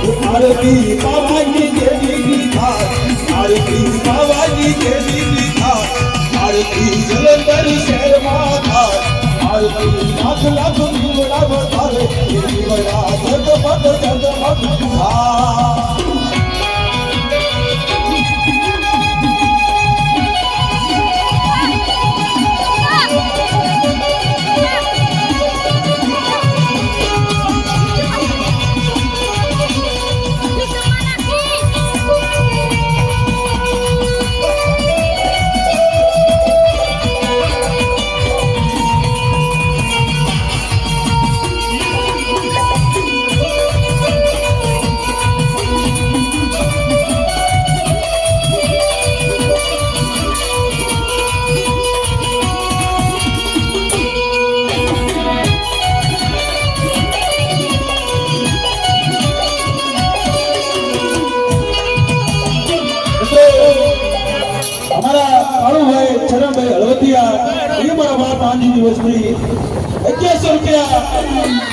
આરતી બાબાની દેવી થાર આરતી બાબાની દેવી થાર આરતી જલંધર શહેરમાં થાર આરતી લાખ લાખ દીવડા વધારે દીવડા જગમગ જગમગ થાર ચરણભાઈ હળવતિયા એ મારા બાપ આંજી દિવસની 2100 રૂપિયા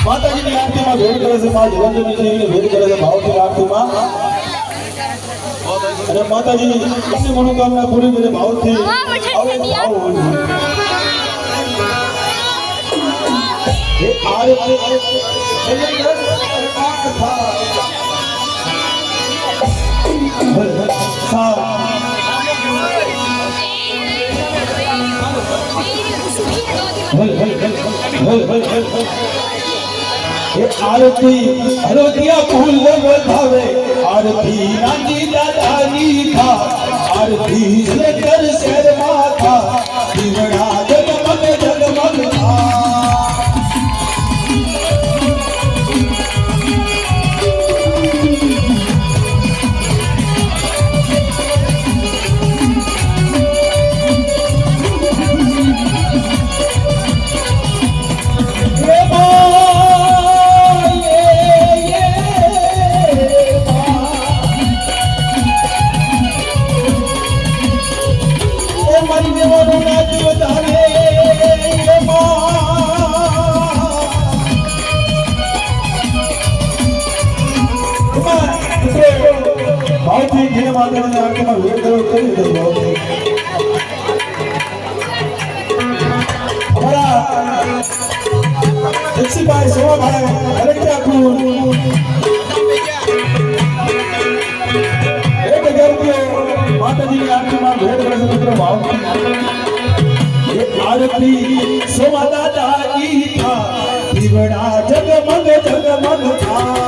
માતાજીની આરતીમાં ભેટ કરે છે મા જલંધરની ભેટ કરે છે ભાવથી આરતીમાં અને માતાજી એમની મનોકામના પૂરી કરે ભાવથી આવે ભાવ એ આરતી હળવતિયા ફૂલ વધાવે આરતી નાની દાદાની થા આરતી જલંધર શહેરમાં થા દીવડા જગમગ જગમગ થા ભાવથી જેને માતાજીની આરતીમાં ભેટ કરો કરી દો ભાવથી અમારા જક્ષીભાઈ સોમાભાઈ હરકિયાપુર 1000 રૂપિયા માતાજીની આરતીમાં ભેટ કરે છે મિત્રો ભાવથી એ આરતી સોમા દાદાની થા દીવડા જગમગ જગમગ થા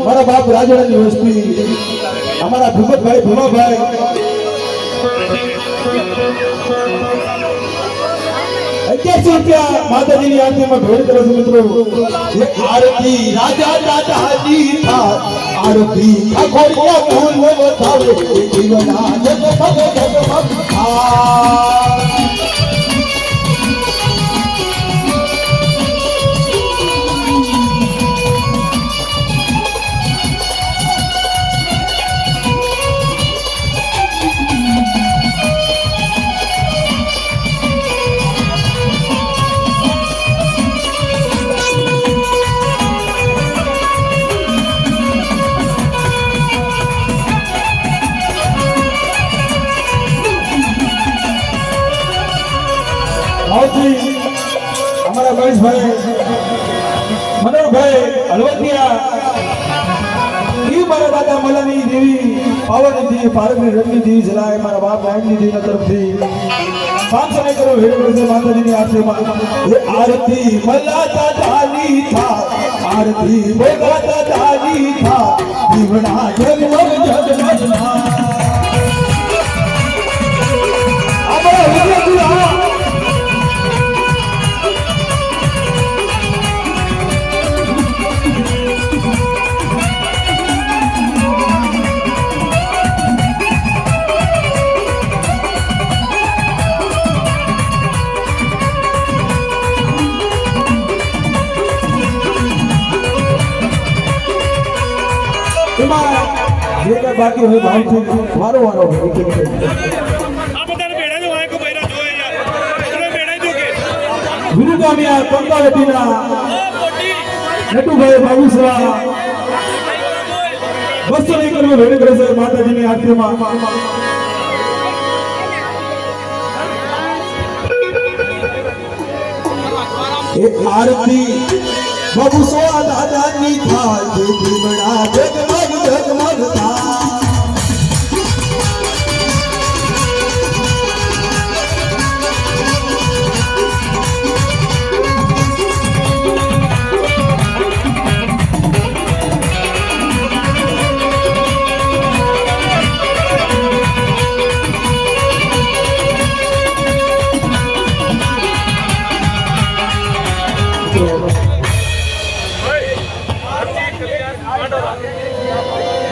મારા બાપ રાજડાની વસ્તી અમારા ભૂપતભાઈ ભૂમાભાઈ માતાજીની આરતીમાં ભેટ કરે છે મિત્રો આરતી રાજા દાદાજી થા આરતી ખોડિયા ફૂલ વધાવે જીવના જગમગ જગમગ થા हमारा महेश भाई मनोहर भाई हलवतिया मारा दादा मलानी देवी पावन देवी पारकनी रंगनी देवी जलाए मारा बाप नारायण देवी ना तरफ थी 500 ने करो भेड़ से माता जी ने आरती में ये आरती मलाता दानी था आरती भोगाता दानी था जीवना जगमग जगमग था બાકી હોય ભાવથી વારો વારો હોય. આ બધાને બેડા જો વાય કો બૈરા જોય યાર તમે બેડા જો કે વિરુગામિયા કંકાવતીના મોટી નટુભાઈ બાબુસરા બસો નહીં કરવો ભેડ કરે છે માતાજીની આરતીમાં. એ આરતી બાબુ સોળા દાદાની થાય તે દીવડા જગમગ જગમગ થાય.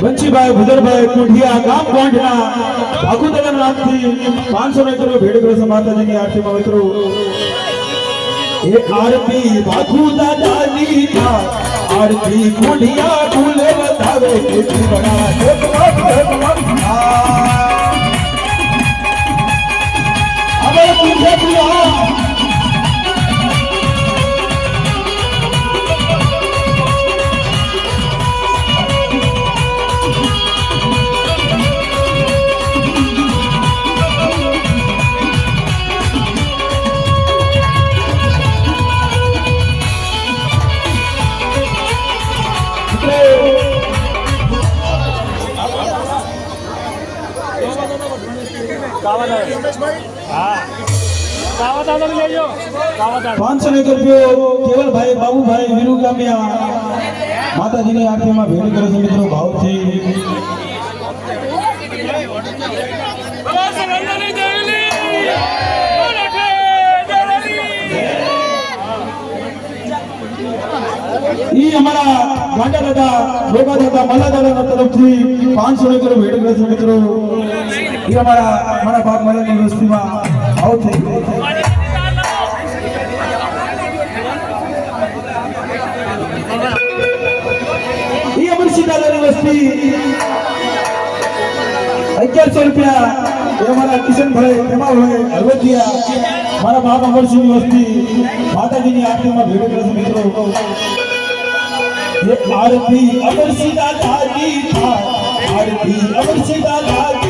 બંશીભાઈ ભુદરભાઈ કોઠિયા ગામ કોંઢના ભાગુદલન નામથી 500 ને કરો ભેડ કરે છે માતાજીની આરતીમાં મિત્રો. એ આરતી ભાગુ દાદાની થાય આરતી કોઠિયા ફૂલે બતાવે કે દીવડા જગમગ જગમગ થાય. હવે પૂછે પૂરા હા કાવા દાદા લઈ લેજો કાવા દાદા 500 ને રૂપિયો કેવલભાઈ બાબુભાઈ વિરુગામિયા માતાજીની આરતીમાં ભેડ કરે છે મિત્રો ભાવથી. બાબા સવર્ણની દેવલી ઓરખે દેવલી ઈ અમારા ગાંડા દાદા લોકા દાદા મલ્લા દાદાના તરફથી 500 ને કરો ભેડ કરે છે મિત્રો. ઈ અમારા બાપ મલ્લાની વસ્તીમાં ભાવ થઈ ગઈ. ઈ અમરસિંહ દાદાની વસ્તી 1100 રૂપિયા. એ અમારા કિશનભાઈ એમાભાઈ હળવદિયા મારા બાપ અમરસિંહની વસ્તી માતાજીની આરતીમાં ભેડ કરે છે મિત્રો. એ આરતી અમરસિંહ દાદાની થાય આરતી અમરસિંહ દાદાની